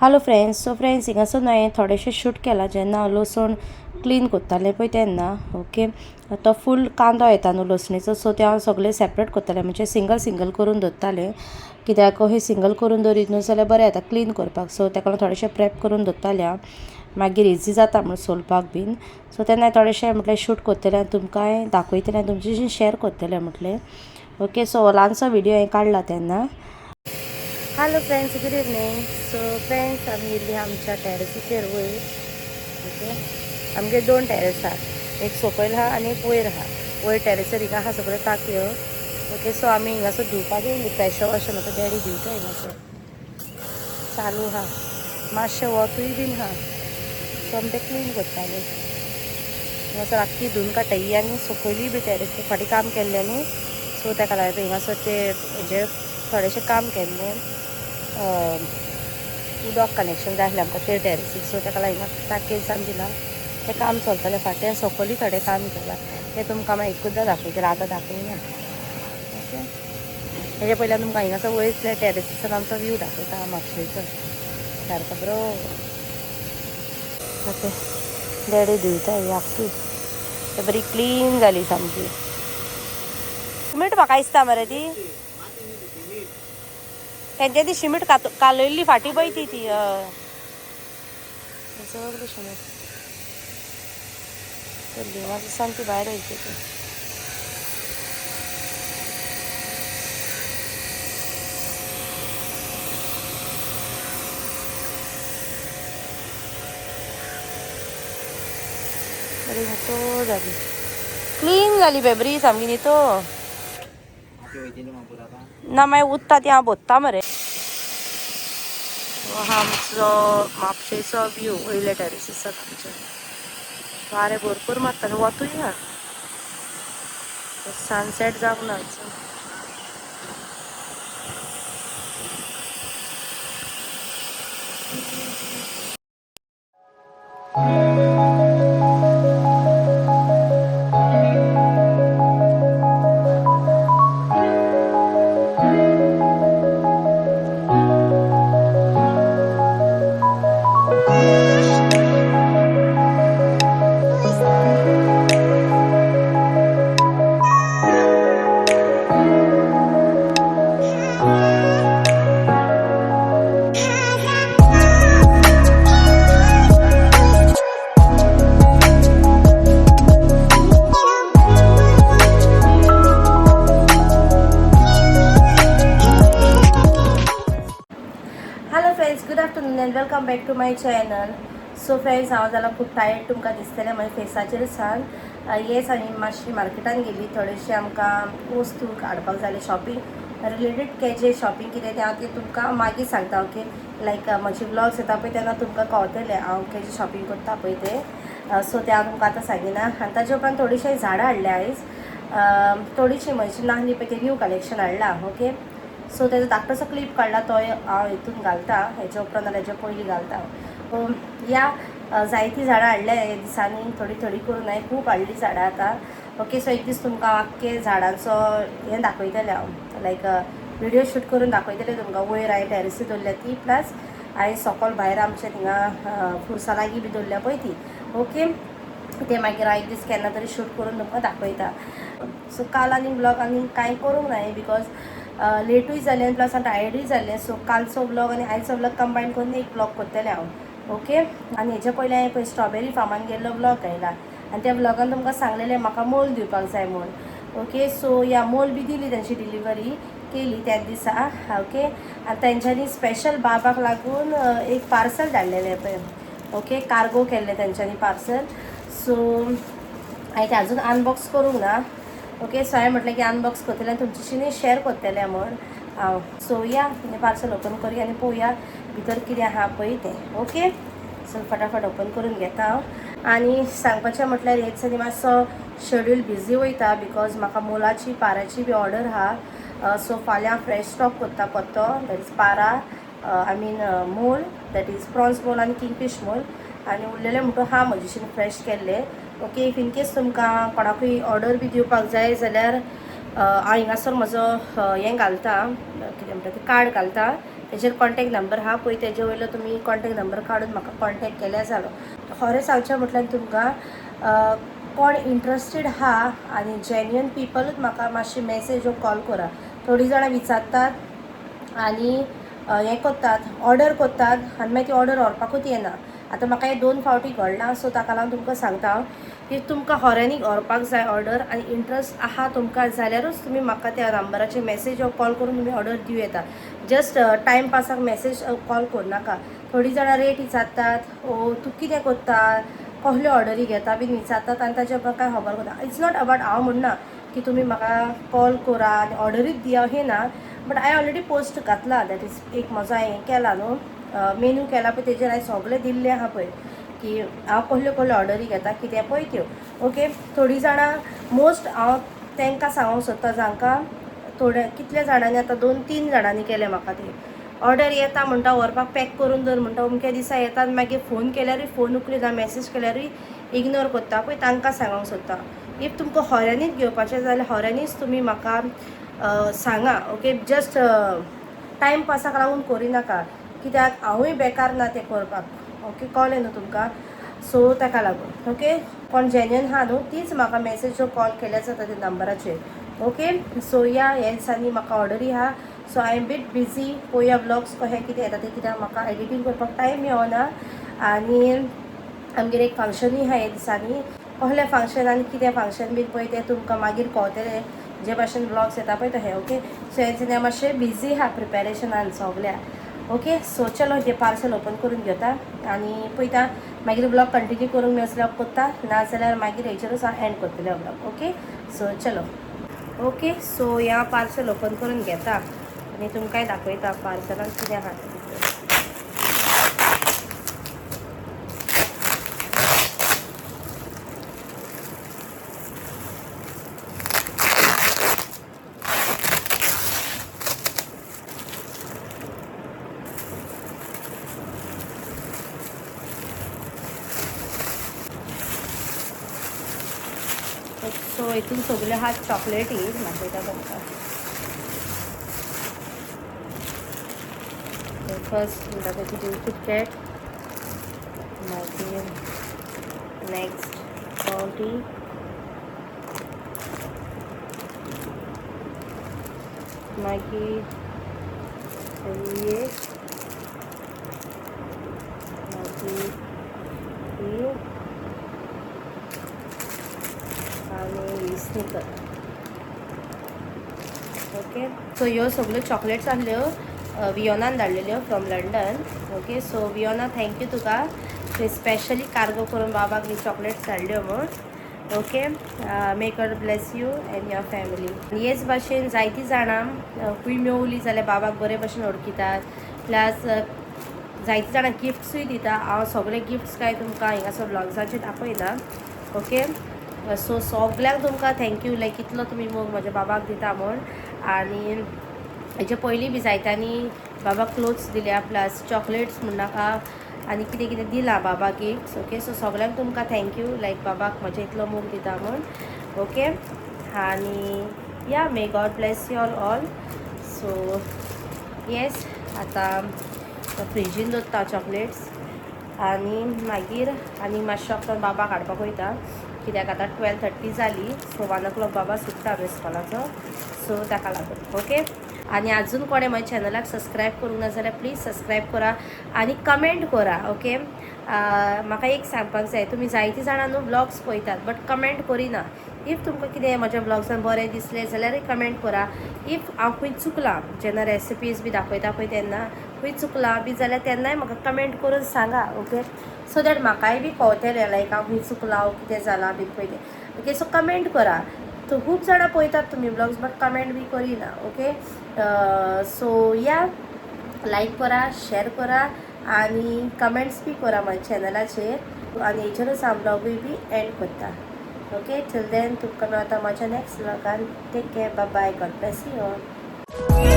Hello friends. So friends हिंगासून हांवें थोडेशें shoot केलां जेन्ना लसूण क्लीन करतालें पळय तेन्ना. ओके, तो फूल कांदो येता न्हू लसणीचो, सो ते हांव सगळे सेपरेट करतालें, म्हणजे सिंगल सिंगल करून दवरतालें. कित्याक हे सिंगल करून दवरीत न्हू जाल्यार बरें येता क्लीन करपाक. सो ताका लागून थोडेशें प्रेप करून दवरतालें हांव, मागीर इजी जाता म्हणून सोलपाक बीन. सो तेन्ना थोडेशें म्हटलें शूट करतलें आनी तुमकां दाखयतलें आनी तुमचे शेअर करतलें म्हटलें. ओके, सो ल्हानसो व्हिडिओ हांवें काडला तेन्ना. Hello friends, good evening. So friends आमी येयल्ली आमच्या टॅरसीचेर वयर. ओके, आमगे 2 टॅरस आहा, एक सकयल आहा आनी एक वयर आहा. वयर टॅरसीर हिंगा आहा सगळ्यो तांकयो. ओके, सो आमी हिंगासर धुवपाक येयल्ली, प्रेशर वॉश म्हाका डॅडी दिवता हिंगासर चालू आहा. मातशें वतूय बीन आहा, सो आमी तें क्लीन करतालीं. हिंगासर आख्खी धुवन काडटा ही आनी सकयली बी टॅरस फाटीं काम केल्लें न्हू, सो ताका लागून हिंगासर ते हेजें थोडेशें काम केल्लें. उदक कनेक्शन जाय आसलें आमकां ते टॅरसीक, सो ताका लागून हिंगा टांकयेसान दिलां. तें काम चलतलें फाटीं, सकयली थोडें काम केलां. तें तुमकां हांव एकूचदां दाखयतलें, आतां दाखयना. ओके, हेजे पयलीं तुमकां हिंगासर वयतलें टॅरसीसान आमचो व्यू दाखयता हांव म्हापशेचो सारको बरो. ओके, डॅडी धुयता ही आख्खी, तें बरी क्लीन जाली सामकी. सिमेंट म्हाका दिसता मरे ती तेंचे ती सिमेंट कालयल्ली फाटीं पळय ती सगळी सिमेंट लिवासान ती भायर वयची ती. बरी न्हितो जाली, क्लीन जाली बेबरी सामकी न्हितो. ना मागीर उरता ती हांव भोत्ता मरे. हा आमचो म्हापशेचो व्यू वयले टॅरसीसान आमच्या. वारें भरपूर मारता आनी वतूय आहा, सनसेट जावंक ना. Good afternoon and welcome back to my channel. So friends हांव जाल्यार खूब टायर्ड तुमकां दिसतलें म्हज्या फेसाचेर सान. येस, आमी मातशी मार्केटान गेली, थोडेशे आमकां वस्तू हाडपाक जाले शॉपिंग रिलेटेड. केजे शॉपिंग कितें तें हांव तें तुमकां मागीर सांगता. ओके, लायक म्हजे ब्लॉग्स येता पळय तेन्ना तुमकां कळटलें हांव केजे शॉपिंग करता पळय तें. सो तें हांव तुमकां आतां सांगिना. आनी ताजे उपरांत थोडीशीं झाडां हाडल्या आयज. थोडीशीं म्हजी नाहली पळय तें न्यू कलेक्शन हाडलां. ओके, सो तेजो धाकटोसो क्लिप काडला, तो हांव हितून घालता हेजे उपरांत नाल्यार हेजे पयलीं घालता. या जायतीं झाडां हाडल्या हे दिसांनी, थोडी थोडी करून हांवें खूब हाडलीं झाडां आतां. ओके, सो एक दीस तुमकां आख्खे झाडांचो हें दाखयतलें हांव, लायक व्हिडिओ शूट करून दाखयतलें तुमकां. वयर हांवें टॅरसी दवरल्या ती, प्लस हांवें सकयल भायर आमच्या थिंगा फुरसां लागीं बी दवरल्या पळय ती. ओके, ते मागीर हांव एक दीस केन्ना तरी शूट करून तुमकां दाखयता. सो काल आनी ब्लॉग आनी कांय करूंक ना बिकॉज लेटूय जालें आनी प्लस टायर्डूय जालें. सो कालचो ब्लॉग आनी आयचो ब्लॉग कंबायन करून एक ब्लॉग करतलें हांव. ओके, आनी हेजे पयलीं हांवें पळय स्ट्रॉबेरी फार्मान गेल्लो ब्लॉग घायला आनी त्या ब्लॉगान तुमकां सांगलेलें म्हाका मोल दिवपाक जाय म्हूण. ओके, सो या मोल बी दिली, तांची डिलिव्हरी केली त्याच दिसा. ओके, आनी तेंच्यांनी स्पेशल बाबाक लागून एक पार्सल धाडलेलें पळय. ओके, कार्गो केल्लें तेंच्यांनी पार्सल. सो हांवें तें आजून अनबॉक्स करूंक ना. ओके, सो हांवें म्हटलें की अनबॉक्स करतलें आनी तुमचेशी शेअर करतलें म्हूण हांव. सो या पार्सल ओपन करुया आनी पळोवया भितर कितें आहा पळय तें. ओके, सो फटाफट ओपन करून घेता हांव. आनी सांगपाचें म्हटल्यार हेच दिसांनी मातसो शेड्यूल बिजी वयता बिकॉज म्हाका मोलाची पाराची बी ऑर्डर आहा. सो फाल्यां फ्रेश स्टॉक करता कोतो, दॅट इज पारा, आय मीन मोल, दॅट इज प्रॉन्स मोल आनी किंगफीश मोल. आनी उरलेले म्हणटू हा म्हजेशीन फ्रेश केल्ले. ओके, इफ इन केस तुमकां कोणाकूय ऑर्डर बी दिवपाक जाय जाल्यार हांव हिंगासर म्हजो हें घालता, कितें म्हणटा तें कार्ड घालता. तेजेर कॉन्टॅक्ट नंबर आहा पळय तेजे वयलो तुमी कॉन्टॅक्ट नंबर काडून म्हाका कॉन्टॅक्ट केल्यार जालो. खरें सांगचें म्हटल्यार तुमकां कोण इंट्रस्टेड आहा आनी जेन्युअन पिपलूच म्हाका मातशी मॅसेज वो कॉल करा. थोडीं जाणां विचारतात आनी हें करतात, ऑर्डर करतात आनी मागीर ती ऑर्डर व्हरपाकूच येना. आतां म्हाका हे 2 फावटी घडलां, सो ताका लागून तुमकां सांगता की तुमकां खऱ्यांनी व्हरपाक जाय ऑर्डर आनी इंट्रस्ट आहा तुमकां जाल्यारूच तुमी म्हाका त्या नंबराचेर मॅसेज वो कॉल करून तुमी ऑर्डर दिवं येता. जस्ट टायमपासाक मॅसेज कॉल करूं नाका. थोडीं जाणां रेट विचारतात, ओ तूं कितें करता, कसल्यो ऑर्डरी घेता बीन विचारतात आनी ताजें म्हाका कांय खबर ना. इट्स नॉट अबावट हांव म्हणना की तुमी म्हाका कॉल करा आनी ऑर्डरीच दिया हें ना, बट हांवें ऑलरेडी पोस्ट घातला. दॅट इज एक म्हजो हांवें केला न्हू, मेन्यू केला पळय तेजेर हांवें सगळें दिल्लें आहा पळय की हांव कसल्यो कसल्यो ऑर्डरी घेता कितें पळय त्यो. ओके, थोडीं जाणां मोस्ट हांव तांकां सांगूंक सोदता जांकां थोड्या कितल्या जाणांनी आतां 2-3 जाणांनी केलें म्हाका ती ऑर्डर येता म्हणटा व्हरपाक पॅक करून दवर म्हणटा, अमक्या दिसा येता आनी मागीर फोन केल्यारूय फोन उखली ना, मॅसेज केल्यारूय इग्नोर करता पळय, तांकां सांगूंक सोदता इफ तुमकां खऱ्यांनीच घेवपाचें जाल्यार खऱ्यांनीच तुमी म्हाका सांगा. ओके, जस्ट टायमपासाक लागून करिनाका कित्याक हांवूय बेकार ना तें करपाक. ओके, कळ्ळें न्हू तुमकां, सो ताका लागून. ओके, कोण जेन्युअन आहा न्हू तीच म्हाका मॅसेज कॉल केल्यार जाता त्या नंबराचेर. ओके, सो ह्या दिसांनी म्हाका ऑर्डरी आहा, so I am bit busy. पळोवया ब्लॉग्स कशें कितें येता ते, कित्याक म्हाका एडिटींग करपाक टायम मेळना आनी आमगेर एक फंक्शनूय आहा ह्या दिसांनी. कसलें फंक्शन आनी कितें फंक्शन बीन पळय तें तुमकां मागीर कळटलें जे भाशेन ब्लॉग्स येता पळय तशें. ओके, सो ह्या दिसांनी हांव मातशें बिजी आहा प्रिपेरेशनान सगल्या. ओके, सो चलो हे पार्सल ओपन करून घेता आनी पळयता मागीर ब्लॉग कंटिन्यू करूंक मेळ जाल्यार करता, नाजाल्यार मागीर हेचेरूच हांव एंड करतलें ब्लॉग. ओके, सो चलो. ओके, सो ह्या पार्सल ओपन करून घेता आनी तुमकांय दाखयता पार्सलान कितें आहा तें. सो हितून सगल्यो आहा चॉकलेटी दाखयता तुमकां. फर्स्ट दाखयता किटकॅट, मागीर नेक्स्ट बाउंटी, मागीर हे, मागीर ही आनी स्निकर. ओके, सो ह्यो सगल्यो चॉकलेट्स आहल्यो वियोनान धाडलेल्यो from London. Okay, so Viona thank you तुका, तुवें स्पेशली कार्गो करून बाबाक ही चॉकलेट्स धाडल्यो म्हूण. Okay, may God bless you and your family. हेच भाशेन जायतीं जाणां खूंय मेवलीं जाल्यार बाबाक बरे भशेन वळखीतात, प्लस जायतीं जाणां गिफ्ट्सूय दिता. हांव सगळे गिफ्ट्स काय तुमकां हिंगासर ब्लॉग्साचेर दाखयना. ओके, सो सगल्यांक तुमकां थँक्यू, लायक कितलो तुमी मोग म्हज्या बाबाक दिता म्हूण. आनी हेजे पयलीं बी जायत्यांनी बाबाक क्लोथ्स दिल्या, प्लस चॉकलेट्स म्हणनाका आनी कितें कितें दिलां बाबाक गिफ्ट्स. ओके, सो सगल्यांक तुमकां थँक्यू, लायक बाबाक म्हजे इतलो मोग दिता म्हूण. ओके, आनी या मे God bless you all. So yes, आतां फ्रिजीन दवरता चॉकलेट्स आनी मागीर आनी मातशे वक्तान बाबाक हाडपाक वयता, कित्याक आतां 12:30 जाली, सो 1 o'clock बाबा सुट्टा इस्कॉलाचो, सो ताका लागून. ओके, आनी आजून कोणें म्हज्या चॅनलाक सबस्क्रायब करूंक ना जाल्यार प्लीज सबस्क्रायब करा आनी कमेंट करा. ओके, म्हाका एक सांगपाक जाय, तुमी जायतीं जाणां न्हू ब्लॉग्स पळयतात बट कमेंट करिना. इफ तुमकां कितें म्हज्या ब्लॉग्सान बरें दिसलें जाल्यार कमेंट करा. इफ हांव खंय चुकलां, जेन्ना रेसिपीज बी दाखयता पळय तेन्ना खंय चुकलां बी जाल्यार तेन्नाय म्हाका कमेंट करून सांगा. ओके, सो दॅट म्हाकाय बी कळटलें लायक हांव खंय चुकलां कितें जालां बी पळय तें. ओके, सो कमेंट करा. तो खूब जाणां पळयतात तुमी ब्लॉग्स बट कमेंट बी करिना. ओके, सो या लायक करा, शेअर करा आनी कमेंट्स बी करा म्हाज्या चॅनलाचेर आनी हेचेरूच हांव ब्लॉगूय बी एंड करता. ओके, टिल देन तुमकां मेळटा म्हाज्या नेक्स्ट ब्लॉगान. Take care, bye bye, God bless you all.